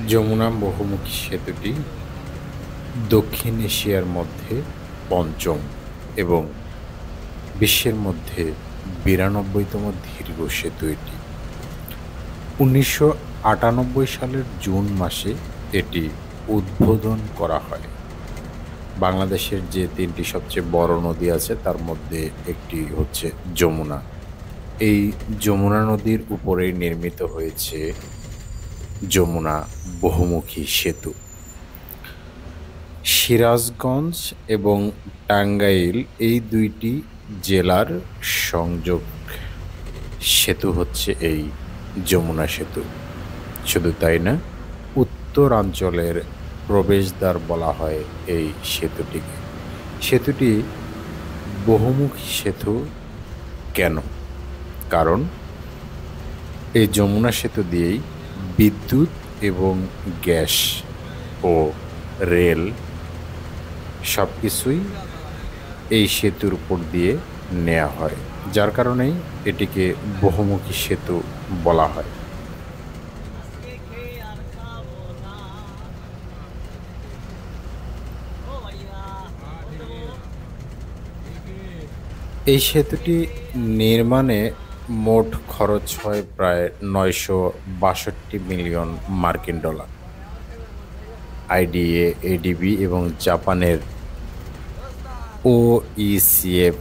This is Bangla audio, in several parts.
যমুনা বহুমুখী সেতুটি দক্ষিণ এশিয়ার মধ্যে পঞ্চম এবং বিশ্বের মধ্যে ৯২তম দীর্ঘ সেতু এটি। ১৯৯৮ সালের জুন মাসে এটি উদ্বোধন করা হয়। বাংলাদেশের যে তিনটি সবচেয়ে বড় নদী আছে তার মধ্যে একটি হচ্ছে যমুনা। এই যমুনা নদীর উপরেই নির্মিত হয়েছে যমুনা বহুমুখী সেতু। সিরাজগঞ্জ এবং টাঙ্গাইল এই দুইটি জেলার সংযোগ সেতু হচ্ছে এই যমুনা সেতু। শুধু তাই না, উত্তরাঞ্চলের প্রবেশদ্বার বলা হয় এই সেতুটিকে। সেতুটি বহুমুখী সেতু কেন? কারণ এই যমুনা সেতু দিয়েই বিদ্যুৎ এবং গ্যাস ও রেল সবকিছুই এই সেতুর উপর দিয়ে নেওয়া হয়, যার কারণেই এটিকে বহুমুখী সেতু বলা হয়। এই সেতুটি নির্মাণে মোট খরচ হয় প্রায় ৯৬২ মিলিয়ন মার্কিন ডলার। আইডিএ, এডিবি এবং জাপানের ওইসিএফ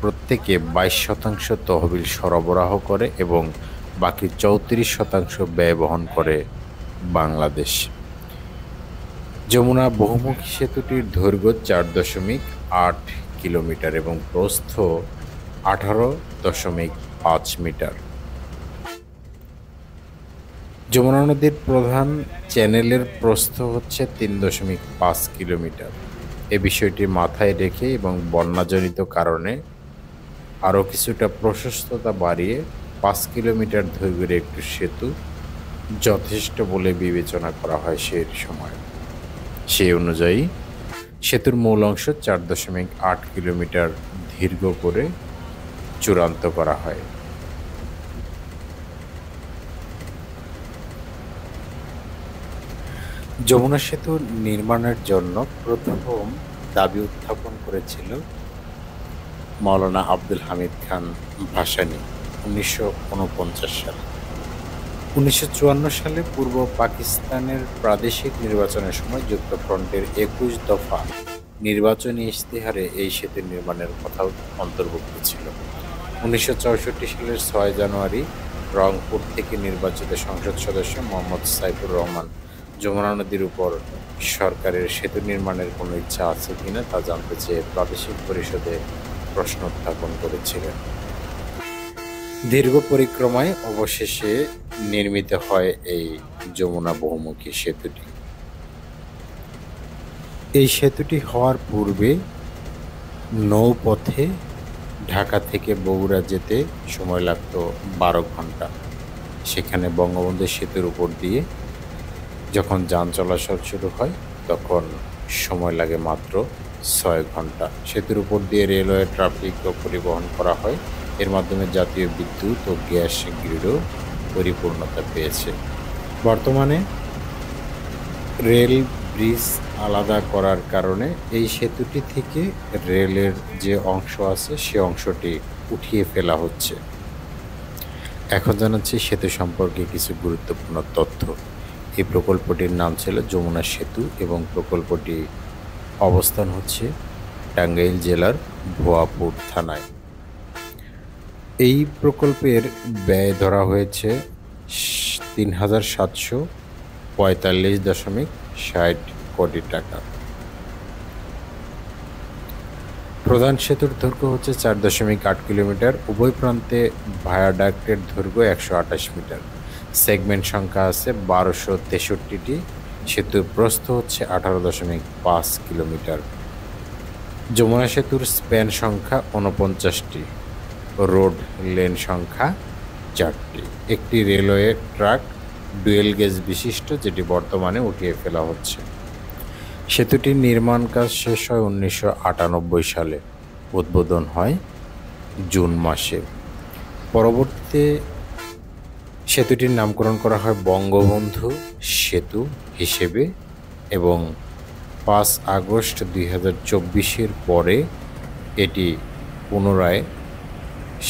প্রত্যেকে ২২% তহবিল সরবরাহ করে এবং বাকি ৩৪% ব্যয় বহন করে বাংলাদেশ। যমুনা বহুমুখী সেতুটির দৈর্ঘ্য ৪.৮ কিলোমিটার এবং প্রস্থ ১৮.৫ মিটার। যমুনা নদীর প্রধান চ্যানেলের প্রস্থ হচ্ছে ৩.৫ কিলোমিটার। এ বিষয়টি মাথায় রেখে এবং বন্যাজনিত কারণে আরও কিছুটা প্রশস্ততা বাড়িয়ে ৫ কিলোমিটার দৈর্ঘ্যের একটি সেতু যথেষ্ট বলে বিবেচনা করা হয় সেই সময়। সেই অনুযায়ী সেতুর মূল অংশ ৪.৮ কিলোমিটার দীর্ঘ করে চূড়ান্ত করা হয়। যমুনা সেতু নির্মাণের জন্য প্রথম দাবি উত্থাপন করেছিল মাওলানা আব্দুল হামিদ খান ভাসানী ১৯৪৯ সালে। ১৯৫৪ সালে পূর্ব পাকিস্তানের প্রাদেশিক নির্বাচনের সময় যুক্তফ্রন্টের ২১ দফা নির্বাচনী ইশতেহারে এই সেতু নির্মাণের কথাও অন্তর্ভুক্ত ছিল। ১৯৬৪ সালের ৬ জানুয়ারি রংপুর থেকে নির্বাচিত সংসদ সদস্য মোহাম্মদ সাইফুর রহমান যমুনা নদীর উপর সরকারের সেতু নির্মাণের কোনো ইচ্ছা আছে কিনা তা জানতে চেয়ে প্রাদেশিক পরিষদে প্রশ্ন উত্থাপন করেছিলেন। দীর্ঘ পরিক্রমায় অবশেষে নির্মিত হয় এই যমুনা বহুমুখী সেতুটি। এই সেতুটি হওয়ার পূর্বে নৌপথে ঢাকা থেকে বগুড়া যেতে সময় লাগত ১২ ঘন্টা। সেখানে বঙ্গবন্ধু সেতুর উপর দিয়ে যখন যান চলাচল শুরু হয় তখন সময় লাগে মাত্র ৬ ঘন্টা। সেতুর উপর দিয়ে রেলওয়ে ট্রাফিকও পরিবহন করা হয়। এর মাধ্যমে জাতীয় বিদ্যুৎ ও গ্যাস গ্রিডও পরিপূর্ণতা পেয়েছে। বর্তমানে রেল ব্রিজ আলাদা করার কারণে এই সেতুটি থেকে রেলের যে অংশ আছে সে অংশটি উঠিয়ে ফেলা হচ্ছে। এখন জানাচ্ছি সেতু সম্পর্কে কিছু গুরুত্বপূর্ণ তথ্য। এই প্রকল্পটির নাম ছিল যমুনা সেতু এবং প্রকল্পটি অবস্থান হচ্ছে টাঙ্গাইল জেলার ভুয়াপুর থানায়। এই প্রকল্পের ব্যয় ধরা হয়েছে ৩,৭৪৫.৬০ কোটি টাকা। প্রধান সেতুর দৈর্ঘ্য হচ্ছে ৪.৮ কিলোমিটার। উভয় প্রান্তে ভায়াডাক্টের দৈর্ঘ্য ১২৮ মিটার। সেগমেন্ট সংখ্যা আছে ১২৬৩টি। সেতুর প্রস্থ হচ্ছে ১৮.৫ কিলোমিটার। যমুনা সেতুর স্প্যান সংখ্যা ৪৯টি। রোড লেন সংখ্যা ৪টি। একটি রেলওয়ে ট্র্যাক ডুয়েল গেজ বিশিষ্ট, যেটি বর্তমানে উঠিয়ে ফেলা হচ্ছে। সেতুটির নির্মাণ কাজ শেষ হয় ১৯৯৮ সালে। উদ্বোধন হয় জুন মাসে। পরবর্তীতে সেতুটির নামকরণ করা হয় বঙ্গবন্ধু সেতু হিসেবে এবং ৫ আগস্ট ২০২৪-এর পরে এটি পুনরায়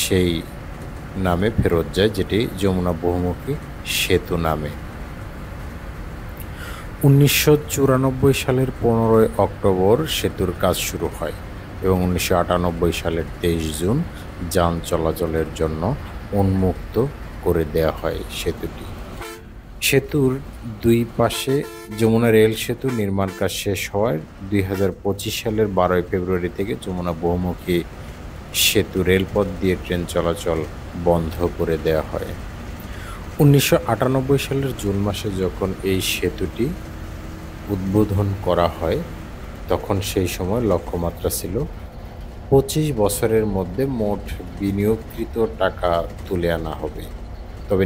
সেই নামে ফেরত যায়, যেটি যমুনা বহুমুখী সেতু নামে। ১৯৯৪ সালের ১৫ই অক্টোবর সেতুর কাজ শুরু হয় এবং ১৯৯৮ সালের ২৩ জুন যান চলাচলের জন্য উন্মুক্ত করে দেওয়া হয় সেতুটি। সেতুর দুই পাশে যমুনা রেল সেতু নির্মাণ কাজ শেষ হওয়ায় ২০২৫ সালের ১২ই ফেব্রুয়ারি থেকে যমুনা বহুমুখী সেতু রেলপথ দিয়ে ট্রেন চলাচল বন্ধ করে দেওয়া হয়। ১৯৯৮ সালের জুন মাসে যখন এই সেতুটি উদ্বোধন করা হয়, তখন সেই সময় লক্ষ্যমাত্রা ছিল ২৫ বছরের মধ্যে মোট বিনিয়োগকৃত টাকা তুলে আনা হবে। তবে